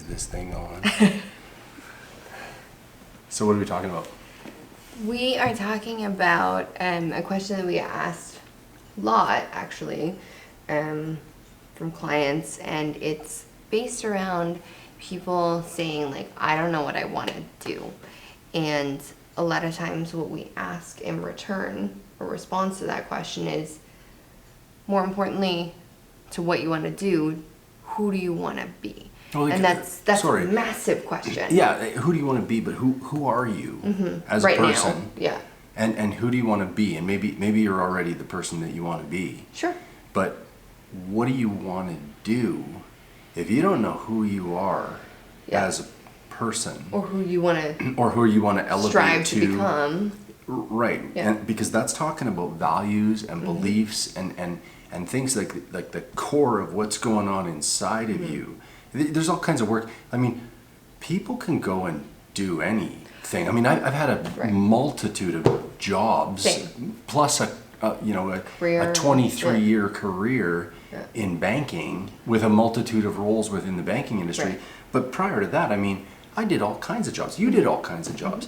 this thing on. So what are we talking about? We are talking about a question that we asked a lot, actually, from clients, and it's based around people saying, like, I don't know what I want to do. And a lot of times what we ask in return, or response to that question, is, more importantly to what you want to do, who do you want to be? Well, And that's a massive question. Yeah, who do you want to be, but who are you as right a person? now. Yeah. And who do you want to be? And maybe you're already the person that you want to be. Sure. But what do you want to do if you don't know who you are as a person? Or who you want to elevate strive to become. Right. Yeah. And because that's talking about values and beliefs and things like the core of what's going on inside of you. There's all kinds of work. I mean, people can go and do anything. I mean, I've had a multitude of jobs, plus a 23-year career in banking with a multitude of roles within the banking industry. Right. But prior to that, I mean, I did all kinds of jobs. You did all kinds of jobs.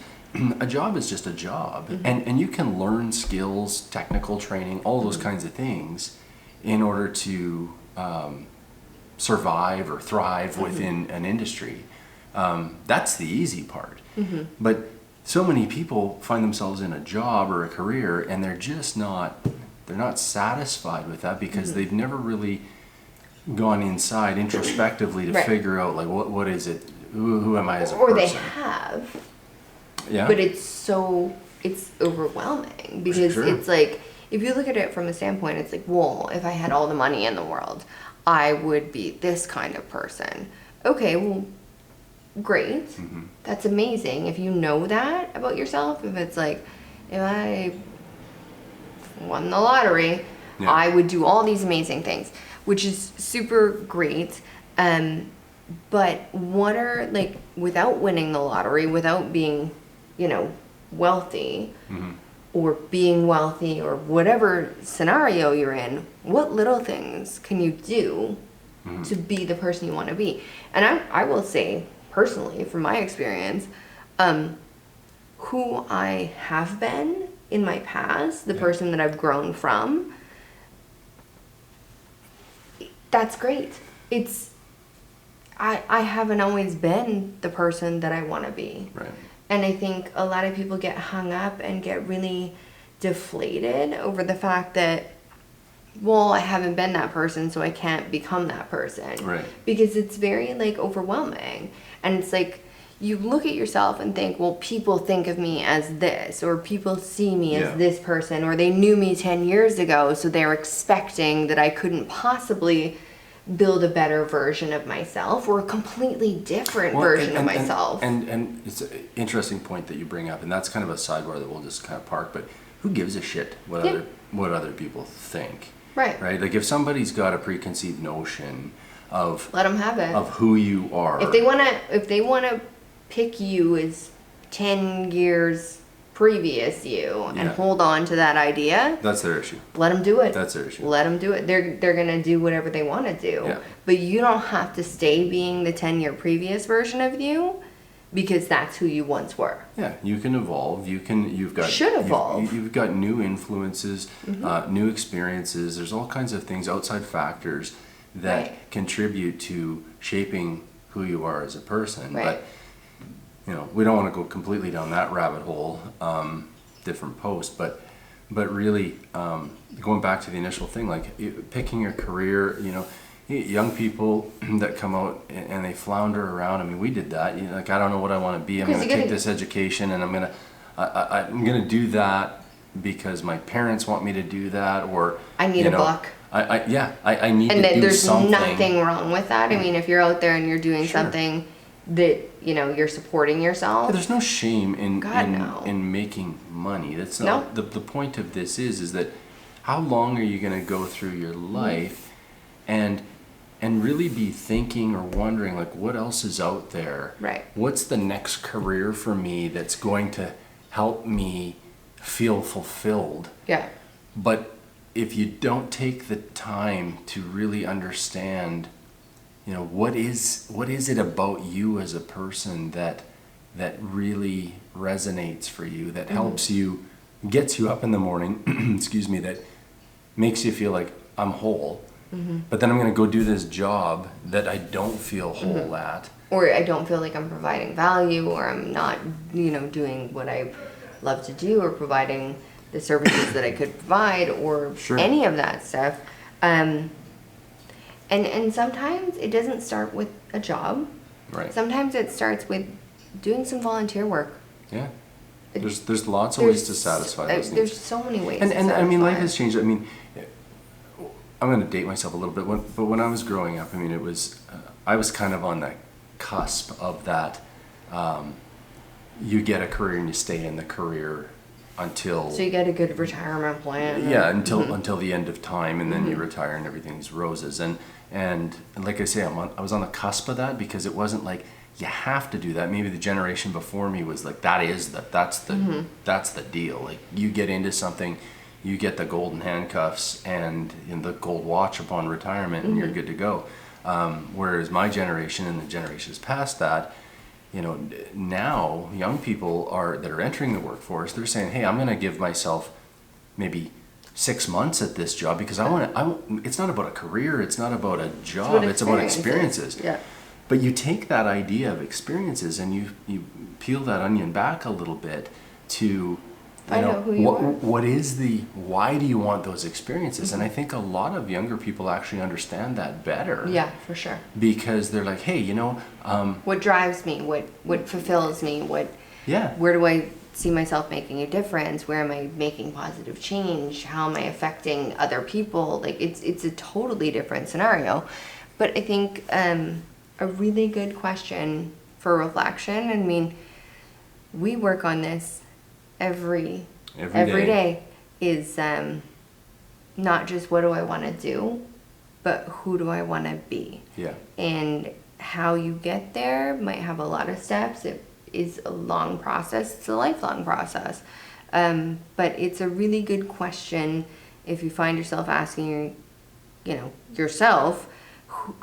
A job is just a job, and you can learn skills, technical training, all those kinds of things in order to survive or thrive within an industry. That's the easy part. But so many people find themselves in a job or a career, and they're not satisfied with that because they've never really gone inside introspectively to figure out, like, what is it, who am I as a person? Or they have. Yeah. But it's overwhelming because it's like, if you look at it from a standpoint, it's like, well, if I had all the money in the world, I would be this kind of person. Okay, well, great. That's amazing. If you know that about yourself, if it's like, if I won the lottery, I would do all these amazing things, which is super great. But what are, like, without winning the lottery, without being, wealthy, or being wealthy, or whatever scenario you're in, what little things can you do to be the person you want to be? And I will say, personally, from my experience, who I have been in my past, the person that I've grown from, that's great. I haven't always been the person that I want to be. Right. And I think a lot of people get hung up and get really deflated over the fact that, well, I haven't been that person, so I can't become that person. Right. Because it's very, like, overwhelming. And it's like, you look at yourself and think, well, people think of me as this, or people see me as this person, or they knew me 10 years ago, so they're expecting that I couldn't possibly build a better version of myself, or a completely different version of myself. And it's an interesting point that you bring up, and that's kind of a sidebar that we'll just kind of park, but who gives a shit what other people think? Right. Right? Like, if somebody's got a preconceived notion of, let them have it, of who you are. If they want to pick you as 10 years previous you and hold on to that idea, that's their issue. Let them do it. That's their issue. Let them do it. They're going to do whatever they want to do. Yeah. But you don't have to stay being the 10-year previous version of you, because that's who you once were. Yeah, you can evolve. You've got new influences, new experiences. There's all kinds of things, outside factors that contribute to shaping who you are as a person. Right. But we don't want to go completely down that rabbit hole. Different post, but really, going back to the initial thing, like picking your career. Young people that come out and they flounder around. I mean, we did that. Like, I don't know what I want to be. I'm going to take this education, and I'm going to do that because my parents want me to do that, or I need a buck. I need to do something. And there's nothing wrong with that. I mean, if you're out there and you're doing something that you're supporting yourself. Yeah, there's no shame in making money. That's not the point of this. Is that how long are you going to go through your life and really be thinking or wondering, like, what else is out there? Right. What's the next career for me that's going to help me feel fulfilled? Yeah. But if you don't take the time to really understand you know, what is it about you as a person that really resonates for you, that helps you, gets you up in the morning, excuse me, that makes you feel like I'm whole, but then I'm going to go do this job that I don't feel whole at. Or I don't feel like I'm providing value, or I'm not, doing what I love to do, or providing the services that I could provide, or Sure. any of that stuff. And sometimes it doesn't start with a job. Right. Sometimes it starts with doing some volunteer work. Yeah. There's lots of ways to satisfy those needs. There's so many ways. And to I mean, life satisfy. has changed. I mean, I'm going to date myself a little bit, but when I was growing up, I mean, it was I was kind of on the cusp of that. You get a career and you stay in the career until So you get a good retirement plan. yeah, until the end of time, and then you retire and everything's roses. And like I say, I was on the cusp of that, because it wasn't like you have to do that. Maybe the generation before me was like, that's the deal. Like, you get into something, you get the golden handcuffs and the gold watch upon retirement, and you're good to go. Whereas my generation and the generations past that, now young people that are entering the workforce, they're saying, hey, I'm going to give myself maybe 6 months at this job, because it's not about a career, it's not about a job, it's about experiences. Yeah. But you take that idea of experiences and you peel that onion back a little bit to Find out who you are. why do you want those experiences? And I think a lot of younger people actually understand that better. Yeah, for sure. Because they're like, hey, What drives me? What fulfills me? yeah. Where do I see myself making a difference? Where am I making positive change? How am I affecting other people? Like, it's a totally different scenario. But I think a really good question for reflection. I mean, we work on this every day. Is not just what do I want to do, but who do I want to be? Yeah. And how you get there might have a lot of steps. It is a long process. It's a lifelong process. But it's a really good question if you find yourself asking yourself,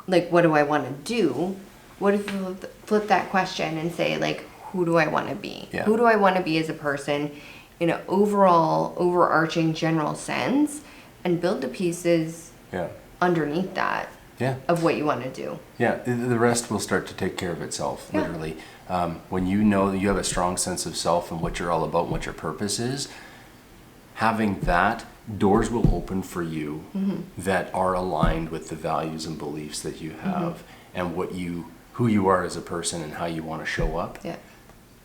like, what do I want to do? What if you flip that question and say, like, who do I want to be? Yeah. Who do I want to be as a person in an overall, overarching, general sense, and build the pieces Yeah. underneath that Yeah. of what you want to do. Yeah, the rest will start to take care of itself, Yeah. literally. When you know that you have a strong sense of self and what you're all about and what your purpose is, having that, doors will open for you that are aligned with the values and beliefs that you have and who you are as a person and how you want to show up. Yeah.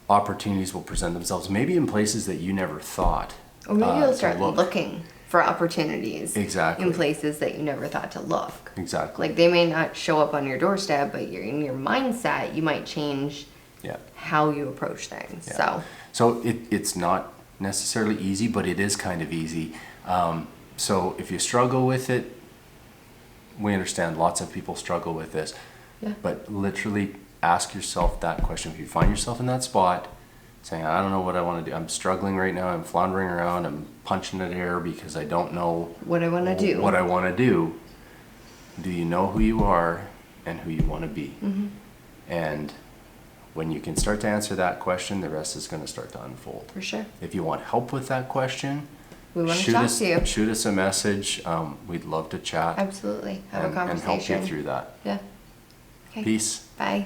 Opportunities will present themselves, maybe in places that you never thought. Or maybe you'll to start look. looking for opportunities Exactly. in places that you never thought to look. Exactly. Like, they may not show up on your doorstep, but in your mindset, you might change Yeah. how you approach things. Yeah. So it's not necessarily easy, but it is kind of easy. So if you struggle with it, we understand lots of people struggle with this. Yeah. But literally ask yourself that question. If you find yourself in that spot, saying, I don't know what I want to do. I'm struggling right now. I'm floundering around. I'm punching at air because I don't know What I want to do. what I want to do. Do you know who you are and who you want to be? Mm-hmm. And when you can start to answer that question, the rest is going to start to unfold. For sure. If you want help with that question, We want to talk to you. shoot us a message. We'd love to chat Absolutely. Have a and conversation. help you through that. Yeah. Okay. Peace. Bye.